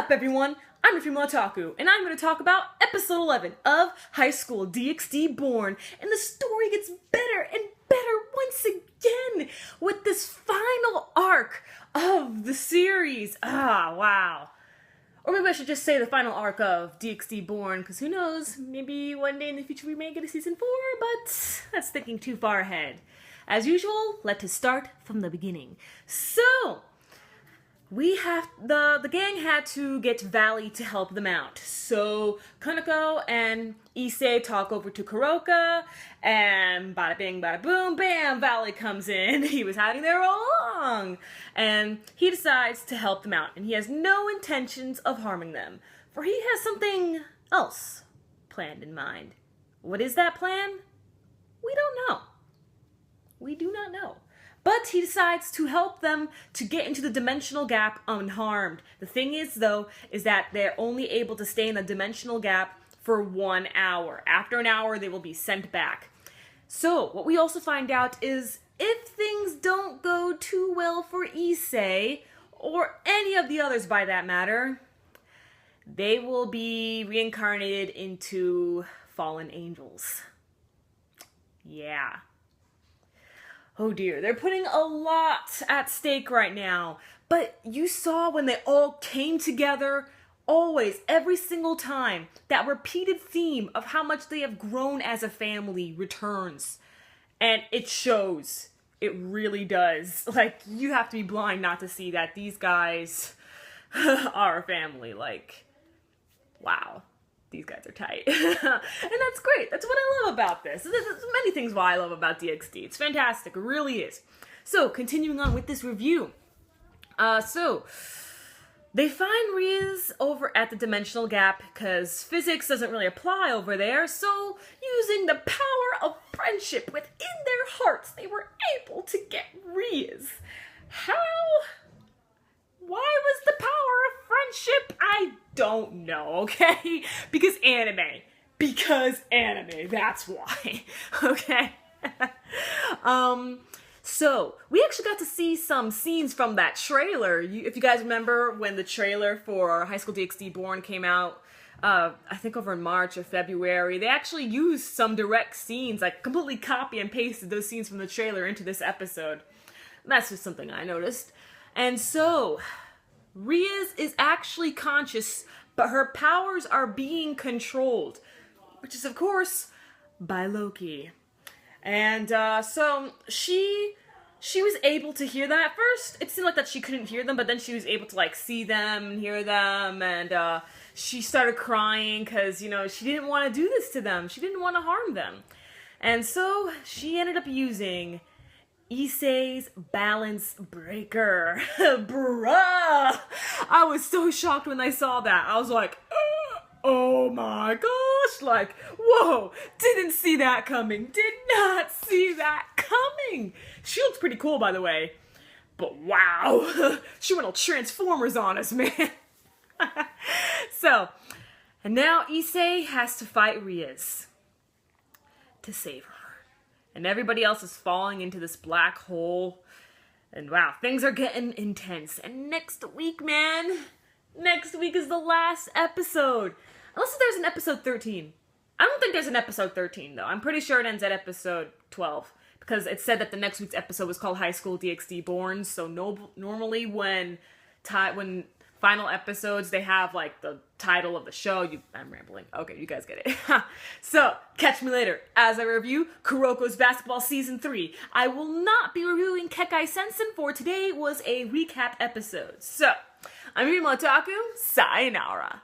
up, everyone? I'm Rifimo Otaku, and I'm going to talk about episode 11 of High School DxD BorN, and the story gets better and better once again with this final arc of the series. Wow. Or maybe I should just say the final arc of DxD BorN, because who knows, maybe one day in the future we may get a season 4, but that's thinking too far ahead. As usual, let us start from the beginning. So, the gang had to get Valley to help them out. So Kaneko and Issei talk over to Kuroka, and bada bing, bada boom, bam, Valley comes in. He was hiding there all along. And he decides to help them out, and he has no intentions of harming them, for he has something else planned in mind. What is that plan? We don't know. We do not know. But he decides to help them to get into the dimensional gap unharmed. The thing is, though, is that they're only able to stay in the dimensional gap for 1 hour. After an hour, they will be sent back. So, what we also find out is if things don't go too well for Issei, or any of the others by that matter, they will be reincarnated into fallen angels. Yeah. Oh dear, they're putting a lot at stake right now. But you saw when they all came together, always, every single time, that repeated theme of how much they have grown as a family returns. And it shows. It really does. Like, you have to be blind not to see that these guys are a family. Like, wow. These guys are tight. And that's great. That's what I love about this. There's many things why I love about DxD. It's fantastic. It really is. So, continuing on with this review. So, they find Riz over at the dimensional gap because physics doesn't really apply over there. So, using the power of friendship within their hearts, they were able to get Riz. How? Why was the power of friendship? I don't know, okay? Because anime. That's why. Okay? So, we actually got to see some scenes from that trailer. If you guys remember when the trailer for High School DxD BorN came out, I think over in March or February, they actually used some direct scenes, like completely copy and pasted those scenes from the trailer into this episode. That's just something I noticed. And so, Riz is actually conscious, but her powers are being controlled, which is, of course, by Loki. And so she was able to hear them. At first, it seemed like that she couldn't hear them, but then she was able to, like, see them and hear them, and she started crying because, you know, she didn't want to do this to them. She didn't want to harm them. And so she ended up using Issei's balance breaker. Bruh! I was so shocked when I saw that. I was like, oh my gosh! Like, whoa! Didn't see that coming. Did not see that coming! She looks pretty cool, by the way. But wow! She went all Transformers on us, man. So, and now Issei has to fight Riz to save her. And everybody else is falling into this black hole. And wow, things are getting intense. And next week, man, next week is the last episode. Unless there's an episode 13. I don't think there's an episode 13, though. I'm pretty sure it ends at episode 12. Because it said that the next week's episode was called High School DxD BorN. So normally when final episodes, they have, like, the title of the show. I'm rambling. Okay, you guys get it. So, catch me later as I review Kuroko's Basketball Season 3. I will not be reviewing Kekai Sensen, for today was a recap episode. So, I'm Rifimo Otaku. Sayonara.